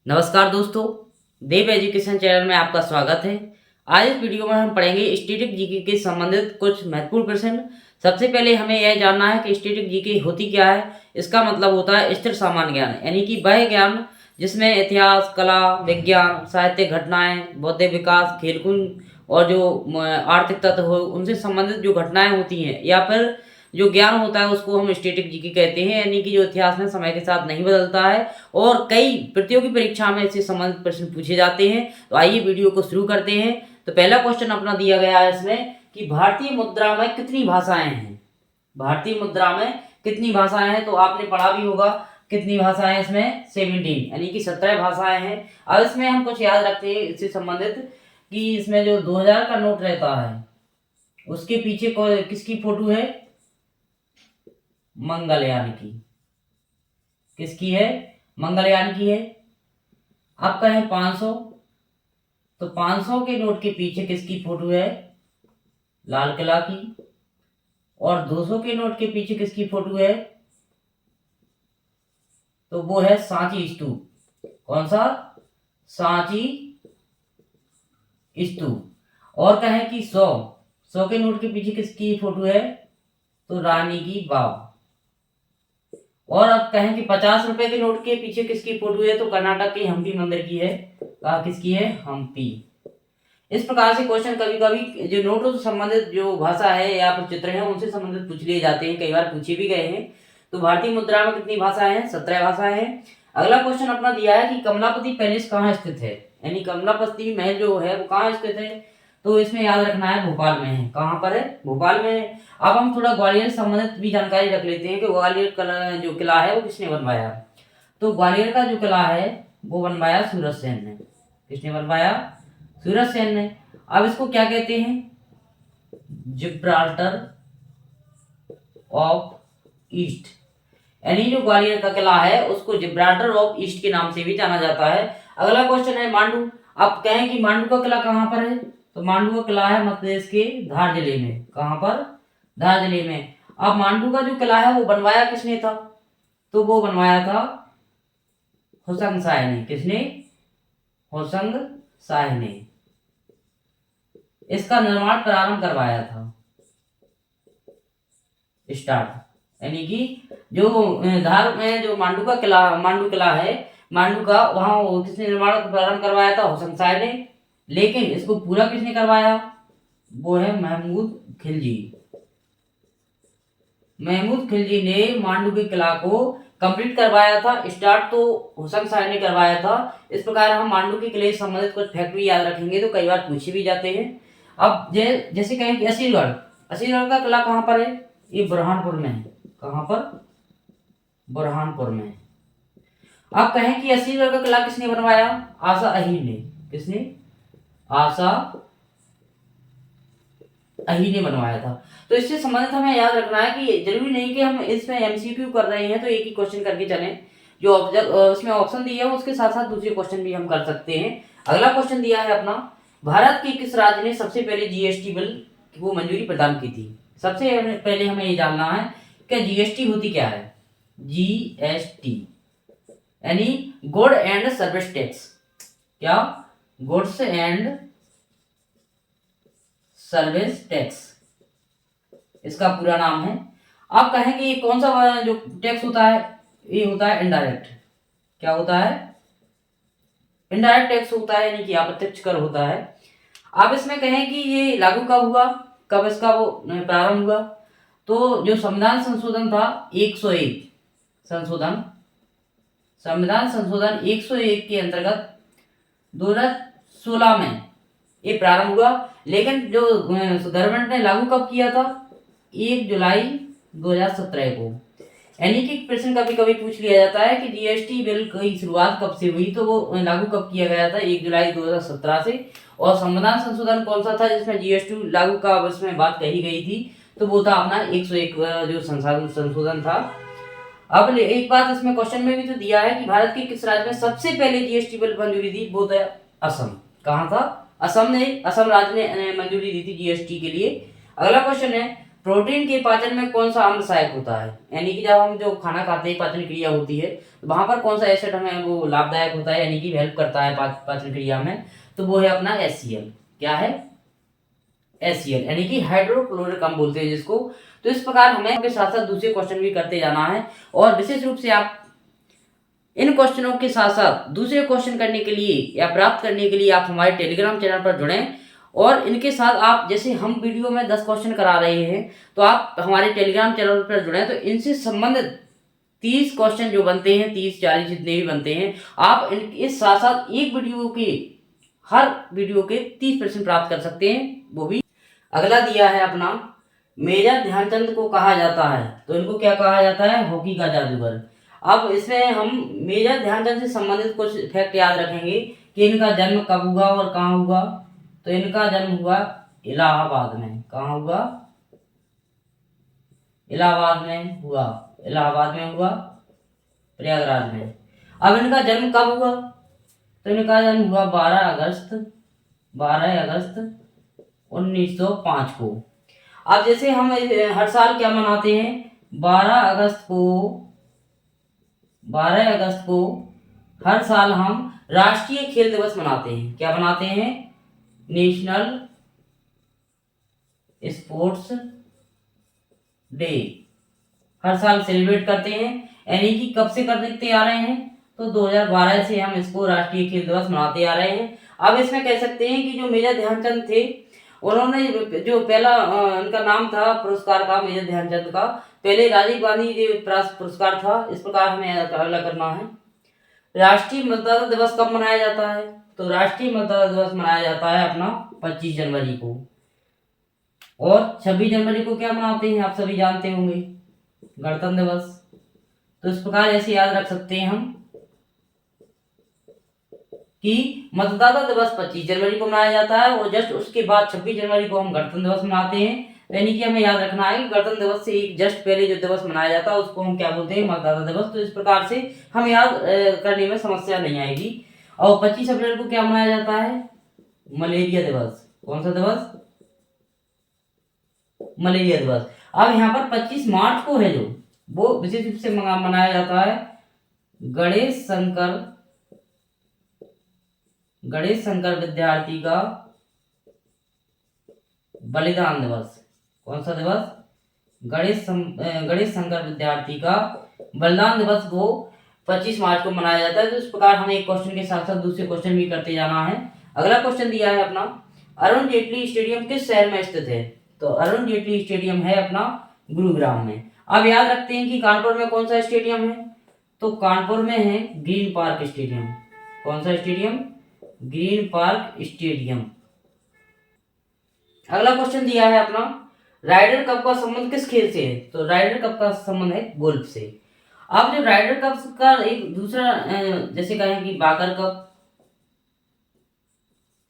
नमस्कार दोस्तों, देव education channel में आपका स्वागत है। आज इस वीडियो में हम पढ़ेंगे स्टैटिक जीके के संबंधित कुछ महत्वपूर्ण प्रश्न। सबसे पहले हमें यह जानना है कि स्टैटिक जीके होती क्या है। इसका मतलब होता है स्थिर सामान्य ज्ञान, यानी कि वह ज्ञान जिसमें इतिहास, कला, विज्ञान, साहित्य घटनाएं, बौद्धिक विकास, खेलकूद और जो आर्थिक तत्व हो उनसे संबंधित जो घटनाएं होती हैं या फिर जो ज्ञान होता है उसको हम स्टैटिक जीके कहते हैं, यानी कि जो इतिहास में समय के साथ नहीं बदलता है और कई प्रतियोगी परीक्षा में इससे संबंधित प्रश्न पूछे जाते हैं। तो आइए वीडियो को शुरू करते हैं। तो पहला क्वेश्चन अपना दिया गया है इसमें कि भारतीय मुद्रा में कितनी भाषाएं हैं। भारतीय मुद्रा में कितनी भाषाएं हैं, तो आपने पढ़ा भी होगा कितनी भाषाएं इसमें 17, यानी कि 17 भाषाएं हैं। अब इसमें हम कुछ याद रखते हैं इससे संबंधित कि इसमें जो 2000 का नोट रहता है उसके पीछे किसकी फोटो है, मंगलयान की। किसकी है, मंगलयान की है। अब कहें 500, तो 500 के नोट के पीछे किसकी फोटो है, लाल किला की। और 200 के नोट के पीछे किसकी फोटो है, तो वो है सांची स्तूप। कौन सा, सांची स्तूप। और कहें कि 100 के नोट के पीछे किसकी फोटो है, तो रानी की बाव। और अब कहें कि 50 रुपए के नोट के पीछे किसकी फोटो है, तो कर्नाटक के हम्पी मंदिर की है। किसकी है, हम्पी। इस प्रकार से क्वेश्चन कभी कभी जो नोटों से संबंधित जो भाषा है या फिर चित्र है उनसे संबंधित पूछ लिए जाते हैं, कई बार पूछे भी गए हैं। तो भारतीय मुद्रा में कितनी भाषाएं हैं, 17 भाषाएं हैं। अगला क्वेश्चन अपना दिया है कि कमलापति पैलेस कहाँ स्थित है, यानी कमलापति महल जो है वो कहाँ स्थित है। तो इसमें याद रखना है भोपाल में है। कहाँ पर है, भोपाल में। अब हम थोड़ा ग्वालियर संबंधित भी जानकारी रख लेते हैं कि ग्वालियर जो किला है वो किसने बनवाया। तो ग्वालियर का जो किला है वो बनवाया सूरज सेन ने। किसने बनवाया, सूरज सेन ने। अब इसको क्या कहते हैं, जिब्राल्टर ऑफ ईस्ट, यानी जो ग्वालियर का किला है उसको जिब्राल्टर ऑफ ईस्ट के नाम से भी जाना जाता है। अगला क्वेश्चन है मांडू। अब कहें कि मांडू का किला कहाँ पर है, तो मांडू का किला है मध्य प्रदेश के धार जिले में। कहाँ पर, धार जिले में। अब मांडू का जो किला है वो बनवाया किसने था, तो वो बनवाया था होशंग शाह ने। किसने, होशंग शाह ने इसका निर्माण प्रारंभ करवाया था, स्टार्ट। यानी कि जो धार में जो मांडू किला है, मांडू का वहां किसने निर्माण प्रारंभ करवाया था, होशंग शाह ने। लेकिन इसको पूरा किसने करवाया, वो है महमूद खिलजी। महमूद खिलजी ने मांडू के किला को कंप्लीट करवाया था, स्टार्ट तो होशंग शाह ने करवाया था। इस प्रकार हम मांडू के किले से संबंधित कुछ फैक्ट भी याद रखेंगे तो कई बार पूछे भी जाते हैं। अब जैसे कहें कि असीरगढ़ का किला कहाँ पर है, ये बुरहानपुर में है। कहाँ पर, बुरहानपुर में। अब कहें कि असीरगढ़ का किला किसने बनवाया, आशा अहीर ने। किसने, आशा अहीर ने बनवाया था। तो इससे संबंधित हमें याद रखना है कि जरूरी नहीं कि हम इसमें एमसीक्यू कर रहे हैं तो एक ही क्वेश्चन करके चलें। जो उसमें ऑप्शन दिया है उसके साथ साथ दूसरे क्वेश्चन भी हम कर सकते हैं। अगला क्वेश्चन दिया है अपना, भारत के किस राज्य ने सबसे पहले जीएसटी बिल को मंजूरी प्रदान की थी। सबसे पहले हमें ये जानना है कि जीएसटी होती क्या है। जीएसटी यानी गुड एंड सर्विस टैक्स। क्या, गुड्स एंड सर्विस टैक्स इसका पूरा नाम है। आप कहें कि कौन सा जो टैक्स होता है, ये होता है इनडायरेक्ट। क्या होता है, इनडायरेक्ट टैक्स होता है, यानी कि अप्रत्यक्ष कर होता है। आप इसमें कहें कि ये लागू कब हुआ, कब इसका वो प्रारंभ हुआ, तो जो संविधान संशोधन था 101 संशोधन, संविधान संशोधन 101 के अंतर्गत 2016 में ये प्रारंभ हुआ। लेकिन जो गवर्नमेंट ने लागू कब किया था, 1 जुलाई 2017 को। यानी कि प्रश्न कभी कभी पूछ लिया जाता है कि जीएसटी बिल की शुरुआत कब से हुई, तो वो लागू कब किया गया था, 1 जुलाई 2017 से। और संविधान संशोधन कौन सा था जिसमें जीएसटी लागू का उसमें बात कही गई थी, तो वो था अपना 101 जो संशोधन था। अब एक बात इसमें क्वेश्चन में भी तो दिया है कि भारत के किस राज्य में सबसे पहले जीएसटी बिल मंजूरी दी, वो था असम। कहाँ था, असम राज्य ने मंजूरी दी थी जीएसटी के लिए। अगला क्वेश्चन है, प्रोटीन के पाचन में कौन सा अम्ल सहायक होता है, यानी कि जब हम जो खाना खाते हैं पाचन क्रिया होती है तो वहां पर कौन सा एसिड हमें वो लाभदायक होता है, यानी कि हेल्प करता है पाचन क्रिया में, तो वो है अपना HCl। क्या है? HCl, यानी कि हाइड्रोक्लोरिक अम्ल बोलते हैं जिसको। तो इस प्रकार हमें के साथ साथ दूसरे क्वेश्चन भी करते जाना है, और विशेष रूप से आप इन क्वेश्चनों के साथ साथ दूसरे क्वेश्चन करने के लिए या प्राप्त करने के लिए आप हमारे टेलीग्राम चैनल पर जुड़ें, और इनके साथ आप जैसे हम वीडियो में 10 क्वेश्चन करा रहे हैं तो आप हमारे टेलीग्राम चैनल पर जुड़ें, तो इनसे संबंधित 30 क्वेश्चन जो बनते हैं, 30-40 जितने भी बनते हैं, आप इनके साथ साथ एक वीडियो के हर वीडियो के 30% प्राप्त कर सकते हैं, वो भी। अगला दिया है अपना, मेजर ध्यानचंद को कहा जाता है, तो इनको क्या कहा जाता है? हॉकी का जादूगर। अब इसमें हम मेजर ध्यानचंद से संबंधित कुछ फैक्ट याद रखेंगे कि इनका जन्म कब हुआ और कहाँ हुआ। तो इनका जन्म हुआ इलाहाबाद में। कहाँ हुआ? इलाहाबाद में हुआ। इलाहाबाद में हुआ, प्रयागराज में। अब इनका जन्म कब हुआ? तो इनका जन्म हुआ 12 अगस्त 1905 को। अब जैसे हम हर साल क्या मनाते हैं? 12 अगस्त को हर साल हम राष्ट्रीय खेल दिवस मनाते हैं। क्या मनाते हैं? नेशनल स्पोर्ट्स डे हर साल सेलिब्रेट करते हैं, यानी कि कब से करते आ रहे हैं? तो 2012 से हम इसको राष्ट्रीय खेल दिवस मनाते आ रहे हैं। अब इसमें कह सकते हैं कि जो मेजर ध्यानचंद थे, उन्होंने जो पहला उनका नाम था पुरस्कार का, मेजर ध्यानचंद का, पहले राजीव गांधी पुरस्कार था। इस प्रकार हमें अगला करना है। राष्ट्रीय मतदाता दिवस कब मनाया जाता है? तो राष्ट्रीय मतदाता दिवस मनाया जाता है अपना 25 जनवरी को। और 26 जनवरी को क्या मनाते हैं? आप सभी जानते होंगे, गणतंत्र दिवस। तो इस प्रकार ऐसे याद रख सकते हैं हम कि मतदाता दिवस 25 जनवरी को मनाया जाता है, और जस्ट उसके बाद 26 जनवरी को हम गणतंत्र दिवस मनाते हैं। यानी कि हमें याद रखना है कि गणतंत्र दिवस से एक जस्ट पहले जो दिवस मनाया जाता है उसको हम क्या बोलते हैं? मतदाता दिवस। तो इस प्रकार से हम याद करने में समस्या नहीं आएगी। और 25 अप्रैल को क्या मनाया जाता है? मलेरिया दिवस। कौन सा दिवस? मलेरिया दिवस। अब यहाँ पर 25 मार्च को है जो, वो विशेष रूप से मनाया जाता है गणेश शंकर विद्यार्थी का बलिदान दिवस। कौन सा दिवस? गणेश शंकर विद्यार्थी का बलिदान दिवस को 25 मार्च को मनाया जाता है। तो इस प्रकार हमें एक क्वेश्चन के साथ साथ दूसरे क्वेश्चन भी करते जाना है। अगला क्वेश्चन दिया है अपना, अरुण जेटली स्टेडियम किस शहर में स्थित है? तो अरुण जेटली स्टेडियम है अपना गुरुग्राम में। अब याद रखते हैं कि कानपुर में कौन सा स्टेडियम है? तो कानपुर में है ग्रीन पार्क स्टेडियम। कौन सा स्टेडियम? Green park stadium. अगला क्वेश्चन दिया है अपना, राइडर कप का संबंध किस खेल से है? तो राइडर कप का संबंध है गोल्फ से। अब जो राइडर कप का एक दूसरा जैसे कहें कि Baker cup,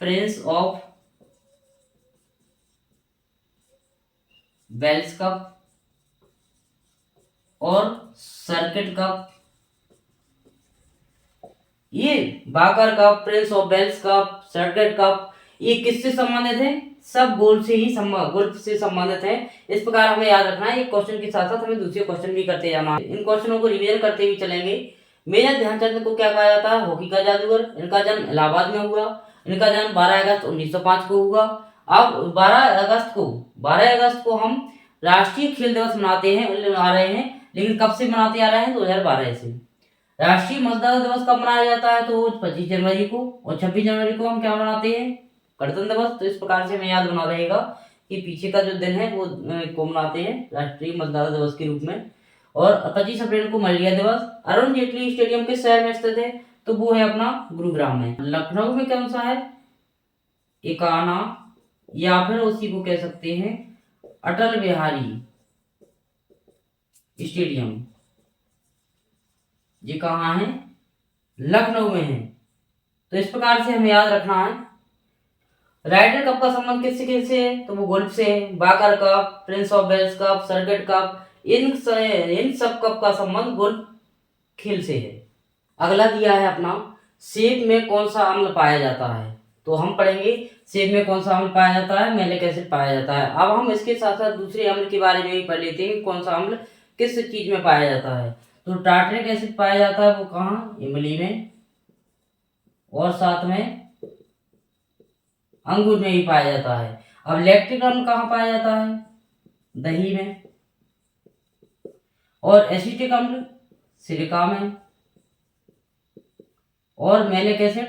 Prince of Wales cup और सर्किट कप, ये Baker cup, Prince of Wales cup, circuit cup, ये किससे संबंधित है? सब गोल्फ से संबंधित है। इस प्रकार हमें याद रखना है। एक क्वेश्चन के साथ साथ हमें दूसरे क्वेश्चन भी करते जाना है। इन क्वेश्चनों को रिवीजन करते हुए चलेंगे। मेजर ध्यानचंद को क्या कहा जाता है? हॉकी का जादूगर। इनका जन्म इलाहाबाद में हुआ। इनका जन्म 12 अगस्त 1905 को हुआ। अब 12 अगस्त को हम राष्ट्रीय खेल दिवस मना रहे हैं, लेकिन कब से मनाते आ रहे हैं? 2012 से। राष्ट्रीय मतदाता दिवस कब मनाया जाता है? तो 25 जनवरी को। और 26 जनवरी को हम क्या मनाते हैं? गणतंत्र दिवस। तो इस प्रकार से हमें याद बना रहेगा कि पीछे का जो दिन है वो को मनाते हैं राष्ट्रीय मतदाता दिवस के रूप में। और 25 अप्रैल को मलेरिया दिवस। अरुण जेटली स्टेडियम किस शहर में स्थित है? तो वो है अपना गुरुग्राम में। लखनऊ में कौन सा है? एकाना, या फिर उसी को कह सकते हैं अटल बिहारी स्टेडियम। ये कहाँ है? लखनऊ में है। तो इस प्रकार से हमें याद रखना है। राइडर कप का संबंध किससे है? तो वो गोल्फ से है। Baker cup, Prince of Wales cup, circuit cup, इन सब कप का संबंध गोल्फ खेल से है। अगला दिया है अपना, सेब में कौन सा अम्ल पाया जाता है? तो हम पढ़ेंगे सेब में कौन सा अम्ल पाया जाता है, मैलिक एसिड पाया जाता है। अब हम इसके साथ साथ दूसरे अम्ल के बारे में भी पढ़ लेते हैं, कौन सा अम्ल किस चीज में पाया जाता है। तो टार्टरिक एसिड पाया जाता है वो कहाँ, इमली में, और साथ में अंगूर में भी पाया जाता है। अब लैक्टिक अम्ल कहाँ पाया जाता है, दही में, और एसिटिक अम्ल सिलिका में, और मैलिक एसिड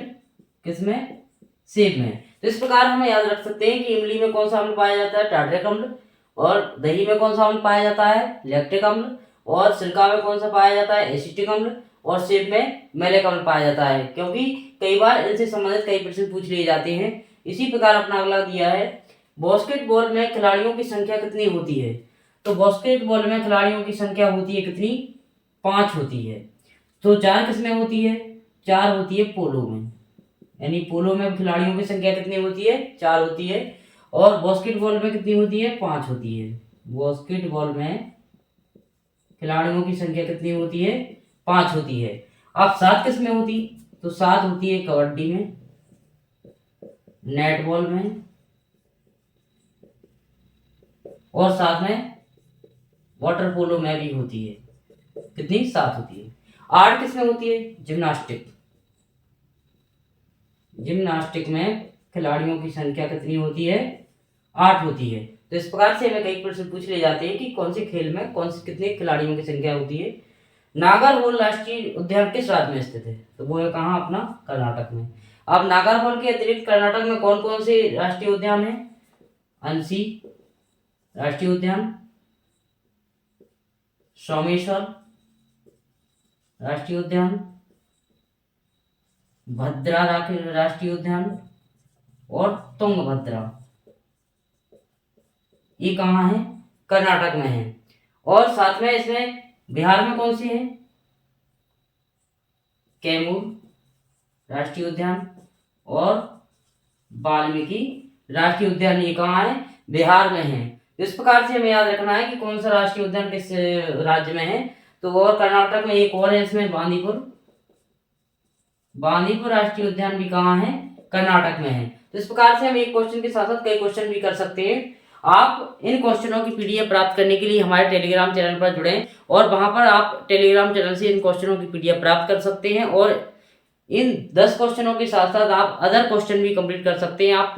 किसमें, सेब में। तो इस प्रकार हमें याद रख सकते हैं कि इमली में कौन सा अम्ल पाया जाता है, टार्टरिक अम्ल, और दही में कौन सा अम्ल पाया जाता है, लैक्टिक अम्ल, और सिरका में कौन सा पाया जाता है, एसिटिक अम्ल, और सेब में मैलिक अम्ल पाया जाता है। क्योंकि कई बार इनसे संबंधित कई प्रश्न पूछ लिए जाते हैं। इसी प्रकार अपना अगला दिया है, बास्केटबॉल में खिलाड़ियों की संख्या कितनी होती है। तो बास्केटबॉल में खिलाड़ियों की संख्या होती है कितनी, 5 होती है। तो 4 किसमें होती है, 4 होती है पोलो में, यानी पोलो में खिलाड़ियों की संख्या कितनी होती है, 4 होती है। और बास्केटबॉल में कितनी होती है, 5 होती है। बास्केटबॉल में खिलाड़ियों की संख्या कितनी होती है, 5 होती है। अब 7 किसमें होती, तो 7 होती है कबड्डी में, नेटबॉल में, और साथ में वाटर पोलो में भी होती है। कितनी, 7 होती है। 8 किसमें होती है, जिम्नास्टिक, जिम्नास्टिक में खिलाड़ियों की संख्या कितनी होती है, 8 होती है। तो इस प्रकार से हमें कई प्रश्न पूछ ले जाते हैं कि कौन से खेल में कौन से कितने खिलाड़ियों की संख्या होती है। नागरहोल राष्ट्रीय उद्यान किस राज्य में स्थित है, तो वो है कहाँ, अपना कर्नाटक में। अब नागरहोल के अतिरिक्त कर्नाटक में कौन कौन से राष्ट्रीय उद्यान है, अंसी राष्ट्रीय उद्यान, सोमेश्वर राष्ट्रीय उद्यान, भद्रा राष्ट्रीय उद्यान, और तुंगभद्रा, ये कहाँ है, कर्नाटक में है। और साथ में इसमें बिहार में कौन सी है, कैमूर राष्ट्रीय उद्यान, और वाल्मीकि राष्ट्रीय उद्यान, ये कहाँ है, बिहार में है। इस प्रकार से हमें याद रखना है कि कौन सा राष्ट्रीय उद्यान किस राज्य में है। तो और कर्नाटक में एक और है इसमें, बांदीपुर, बांदीपुर राष्ट्रीय उद्यान भी कहाँ है, कर्नाटक में है। तो इस प्रकार से हम एक क्वेश्चन के साथ साथ कई क्वेश्चन भी कर सकते हैं। आप इन क्वेश्चनों की पीडीएफ प्राप्त करने के लिए हमारे टेलीग्राम चैनल पर जुड़ें, और वहां पर आप टेलीग्राम चैनल से इन क्वेश्चनों की पीडीएफ प्राप्त कर सकते हैं। और इन 10 क्वेश्चनों के साथ साथ आप अदर क्वेश्चन भी कंप्लीट कर सकते हैं। आप